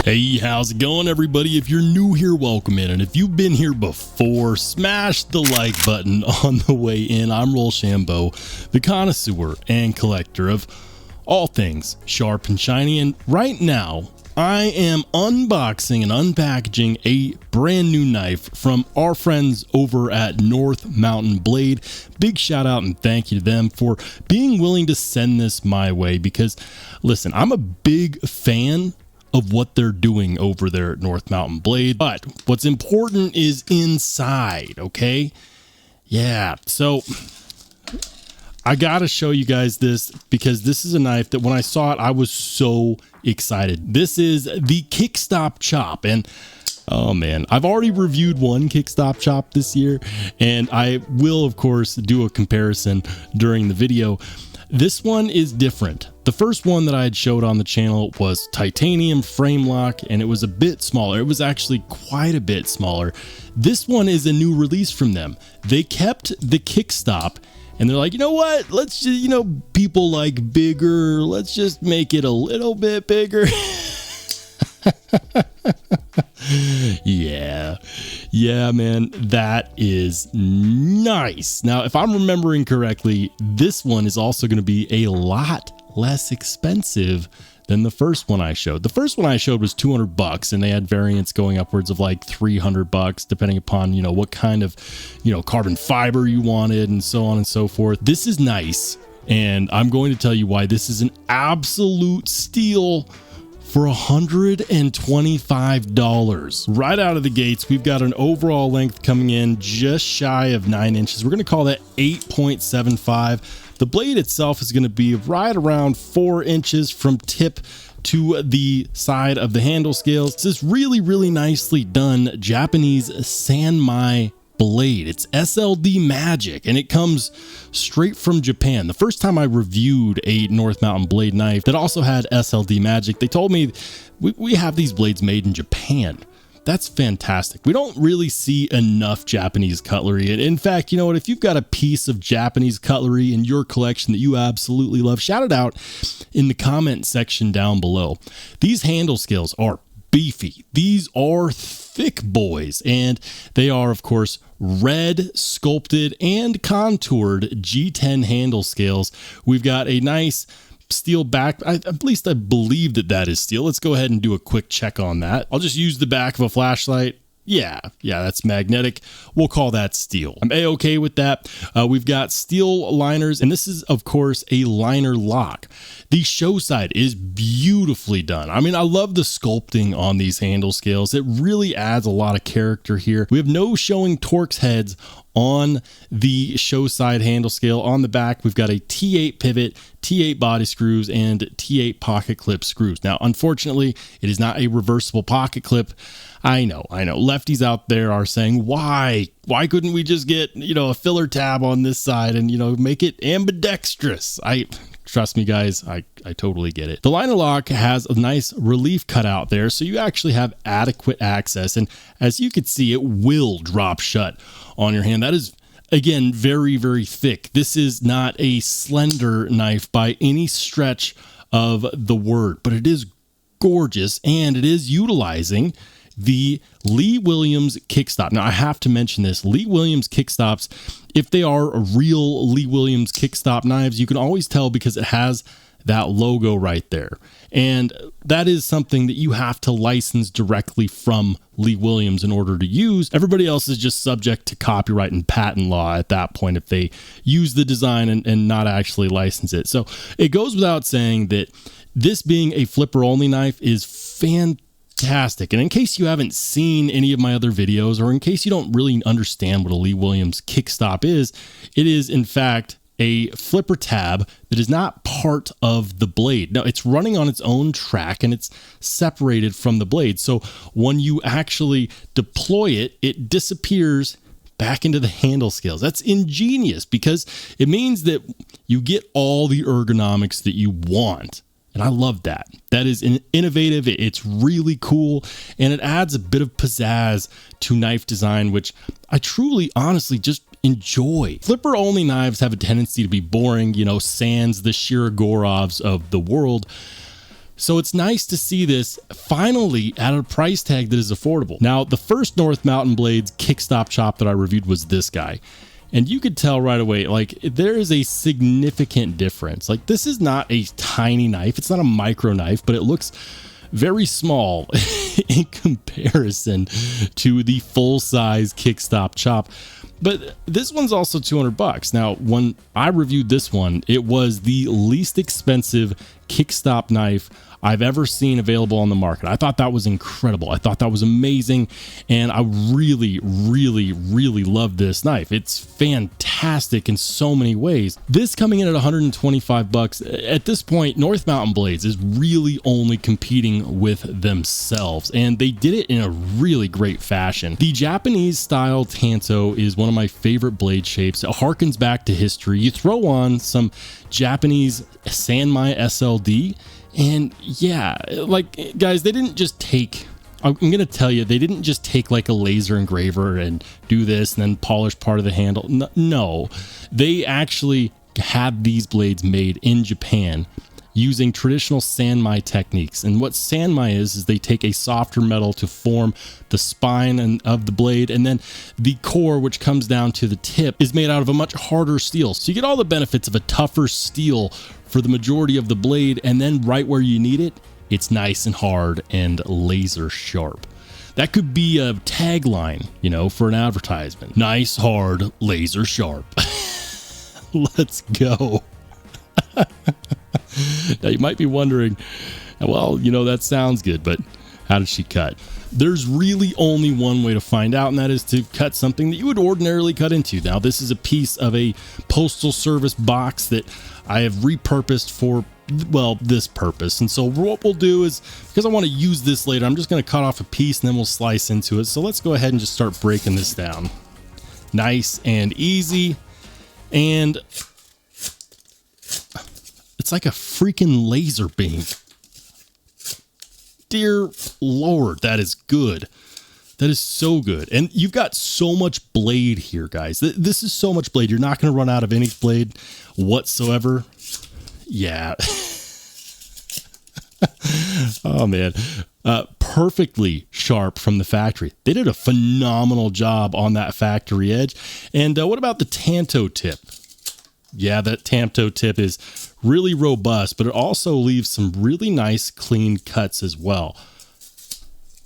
Hey, how's it going, everybody? If you're new here, welcome in, and if you've been here before, smash the like button on the way in. I'm Rollshambo, the connoisseur and collector of all things sharp and shiny, and right now I am unboxing and unpackaging a brand new knife from our friends over at North Mountain Blade. Big shout out and thank you to them for being willing to send this my way, because listen, I'm a big fan of what they're doing over there at North Mountain Blade, but what's important is inside, okay? Yeah, so I gotta show you guys this, because this is a knife that when I saw it, I was so excited. This is the Kickstop chop, and oh man, I've already reviewed one Kickstop chop this year, and I will of course do a comparison during the video. This one is different. The first one that I had showed on the channel was titanium frame lock, and it was a bit smaller. It was actually quite a bit smaller. This one is a new release from them. They kept the Kickstop, and they're like, you know what? Let's just, you know, people like bigger. Let's just make it a little bit bigger. Yeah, man, that is nice. Now, if I'm remembering correctly, this one is also going to be a lot less expensive than the first one I showed. The first one I showed was 200 bucks, and they had variants going upwards of like 300 bucks, depending upon, you know, what kind of, you know, carbon fiber you wanted and so on and so forth. This is nice, and I'm going to tell you why this is an absolute steal for $125. Right out of the gates, we've got an overall length coming in just shy of 9 inches. We're going to call that 8.75. The blade itself is going to be right around 4 inches from tip to the side of the handle scales. This is really, really nicely done Japanese sanmai blade. It's SLD magic, and it comes straight from Japan. The first time I reviewed a North Mountain Blade knife that also had SLD magic, they told me we have these blades made in Japan. That's fantastic. We don't really see enough Japanese cutlery. And in fact, you know what? If you've got a piece of Japanese cutlery in your collection that you absolutely love, shout it out in the comment section down below. These handle scales are beefy. These are thick boys, and they are of course red sculpted and contoured G10 handle scales. We've got a nice steel back. At least I believe that is steel. Let's go ahead and do a quick check on that. I'll just use the back of a flashlight. Yeah, that's magnetic. We'll call that steel. I'm a-okay with that. We've got steel liners, and this is of course a liner lock. The show side is beautifully done. I mean, I love the sculpting on these handle scales. It really adds a lot of character here. We have no showing Torx heads on the show side handle scale. On the back, we've got a T8 pivot, T8 body screws, and T8 pocket clip screws. Now, unfortunately, it is not a reversible pocket clip. I know. Lefties out there are saying, why couldn't we just get, you know, a filler tab on this side and, you know, make it ambidextrous? Trust me, guys, I totally get it. The liner lock has a nice relief cutout there, so you actually have adequate access. And as you can see, it will drop shut on your hand. That is, again, very, very thick. This is not a slender knife by any stretch of the word, but it is gorgeous, and it is utilizing the Lee Williams Kickstop. Now, I have to mention this. Lee Williams Kickstops, if they are real Lee Williams Kickstop knives, you can always tell because it has that logo right there. And that is something that you have to license directly from Lee Williams in order to use. Everybody else is just subject to copyright and patent law at that point if they use the design and not actually license it. So it goes without saying that this being a flipper only knife is fantastic. And in case you haven't seen any of my other videos, or in case you don't really understand what a Lee Williams Kickstop is, it is in fact a flipper tab that is not part of the blade. Now, it's running on its own track and it's separated from the blade. So when you actually deploy it, it disappears back into the handle scales. That's ingenious because it means that you get all the ergonomics that you want. And I love that. That is innovative. It's really cool. And it adds a bit of pizzazz to knife design, which I truly, honestly, just enjoy. Flipper only knives have a tendency to be boring, you know, sans the Shirogorovs of the world. So it's nice to see this finally at a price tag that is affordable. Now, the first North Mountain Blades Kickstop chop that I reviewed was this guy. And you could tell right away, like, there is a significant difference. Like, this is not a tiny knife. It's not a micro knife, but it looks very small in comparison to the full-size Kickstop chop. But this one's also 200 bucks. Now, when I reviewed this one, it was the least expensive Kickstop knife I've ever seen available on the market. I thought that was incredible. I thought that was amazing. And I really, really, really love this knife. It's fantastic in so many ways. This coming in at 125 bucks. At this point, North Mountain Blades is really only competing with themselves. And they did it in a really great fashion. The Japanese style Tanto is one of my favorite blade shapes. It harkens back to history. You throw on some Japanese Sanmai SLD, and yeah, like, guys, they didn't just take, I'm going to tell you, they didn't just take like a laser engraver and do this and then polish part of the handle. No, they actually had these blades made in Japan using traditional Sanmai techniques. And what Sanmai is they take a softer metal to form the spine of the blade, and then the core, which comes down to the tip, is made out of a much harder steel. So you get all the benefits of a tougher steel for the majority of the blade, and then right where you need it, it's nice and hard and laser sharp. That could be a tagline, you know, for an advertisement. Nice, hard, laser sharp. Let's go. Now you might be wondering, well, you know, that sounds good, but how does she cut? There's really only one way to find out, and that is to cut something that you would ordinarily cut into. Now, this is a piece of a postal service box that I have repurposed for, well, this purpose. And so what we'll do is, because I want to use this later, I'm just going to cut off a piece and then we'll slice into it. So let's go ahead and just start breaking this down. Nice and easy. And it's like a freaking laser beam. Dear Lord, that is good. That is so good. And you've got so much blade here, guys. This is so much blade. You're not going to run out of any blade whatsoever. Yeah. Oh, man. Perfectly sharp from the factory. They did a phenomenal job on that factory edge. And what about the Tanto tip? Yeah, that Tanto tip is really robust, but it also leaves some really nice clean cuts as well.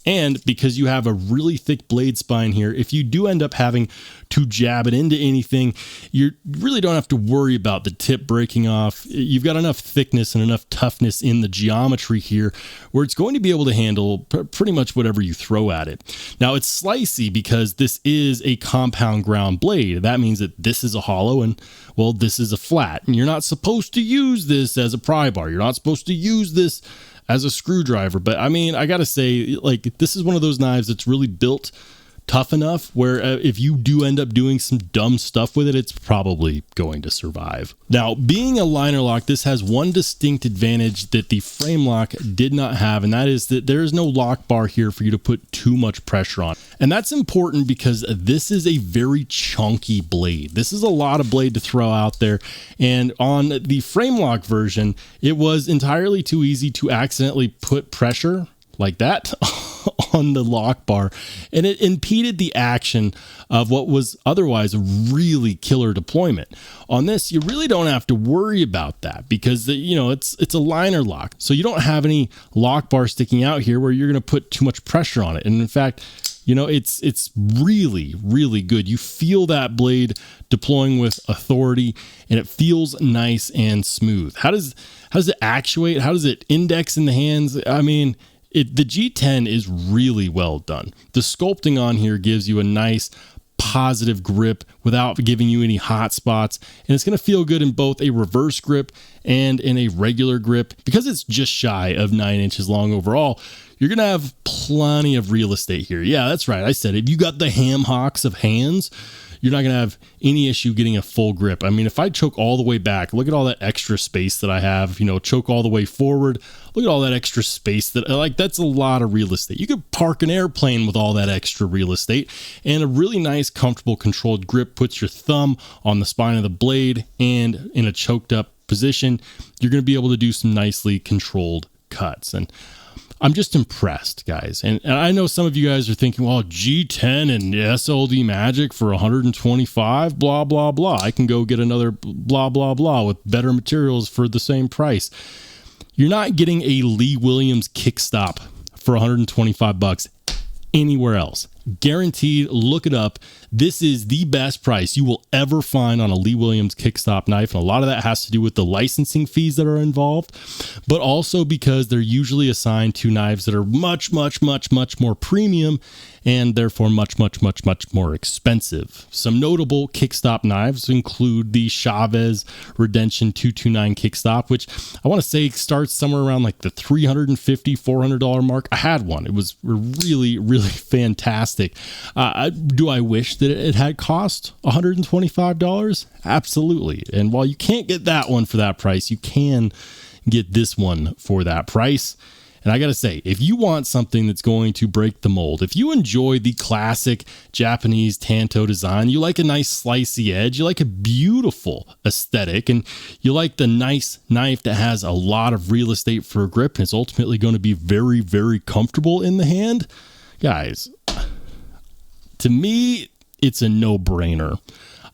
And because you have a really thick blade spine here, if you do end up having to jab it into anything, you really don't have to worry about the tip breaking off. You've got enough thickness and enough toughness in the geometry here where it's going to be able to handle pretty much whatever you throw at it. Now, it's slicey because this is a compound ground blade. That means that this is a hollow and, well, this is a flat. And you're not supposed to use this as a pry bar. You're not supposed to use this as a screwdriver. But I mean, I gotta say, like, this is one of those knives that's really built tough enough where if you do end up doing some dumb stuff with it, it's probably going to survive. Now, being a liner lock, this has one distinct advantage that the frame lock did not have, and that is that there is no lock bar here for you to put too much pressure on. And that's important because this is a very chunky blade. This is a lot of blade to throw out there. And on the frame lock version, it was entirely too easy to accidentally put pressure like that on the lock bar, and it impeded the action of what was otherwise a really killer deployment. On this, you really don't have to worry about that because, you know, it's a liner lock, so you don't have any lock bar sticking out here where you're going to put too much pressure on it. And in fact, you know, it's really, really good. You feel that blade deploying with authority, and it feels nice and smooth. How does it actuate? How does it index in the hands? I mean, the G10 is really well done. The sculpting on here gives you a nice positive grip without giving you any hot spots, and it's going to feel good in both a reverse grip and in a regular grip. Because it's just shy of 9 inches long overall, you're going to have plenty of real estate here. Yeah, that's right, I said it. You got the ham hocks of hands, you're not going to have any issue getting a full grip. I mean, if I choke all the way back, look at all that extra space that I have, you know, choke all the way forward, look at all that extra space that, like, that's a lot of real estate. You could park an airplane with all that extra real estate, and a really nice, comfortable, controlled grip puts your thumb on the spine of the blade, and in a choked up position, you're going to be able to do some nicely controlled cuts. And I'm just impressed, guys. And I know some of you guys are thinking, well, G10 and SLD Magic for 125, blah, blah, blah. I can go get another blah, blah, blah with better materials for the same price. You're not getting a Lee Williams Kickstop for 125 bucks anywhere else. Guaranteed. Look it up. This is the best price you will ever find on a Lee Williams Kickstop knife. And a lot of that has to do with the licensing fees that are involved, but also because they're usually assigned to knives that are much, much, much, much more premium and therefore much, much, much, much more expensive. Some notable Kickstop knives include the Chavez Redemption 229 Kickstop, which I want to say starts somewhere around like the $350, $400 mark. I had one. It was really, really fantastic. Do I wish that it had cost $125? Absolutely. And while you can't get that one for that price, you can get this one for that price. And I got to say, if you want something that's going to break the mold, if you enjoy the classic Japanese tanto design, you like a nice slicey edge, you like a beautiful aesthetic, and you like the nice knife that has a lot of real estate for a grip and it's ultimately going to be very, very comfortable in the hand, guys, to me, it's a no-brainer.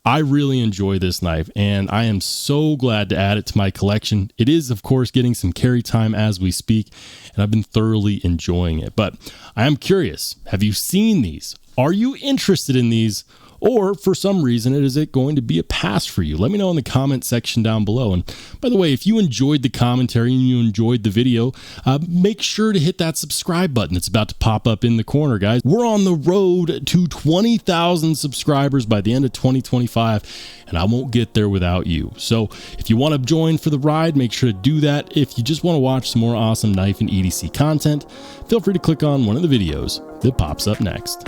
I really enjoy this knife, and I am so glad to add it to my collection. It is, of course, getting some carry time as we speak, and I've been thoroughly enjoying it. But I am curious, have you seen these? Are you interested in these? Or for some reason, is it going to be a pass for you? Let me know in the comment section down below. And by the way, if you enjoyed the commentary and you enjoyed the video, make sure to hit that subscribe button. It's about to pop up in the corner, guys. We're on the road to 20,000 subscribers by the end of 2025, and I won't get there without you. So if you want to join for the ride, make sure to do that. If you just want to watch some more awesome knife and EDC content, feel free to click on one of the videos that pops up next.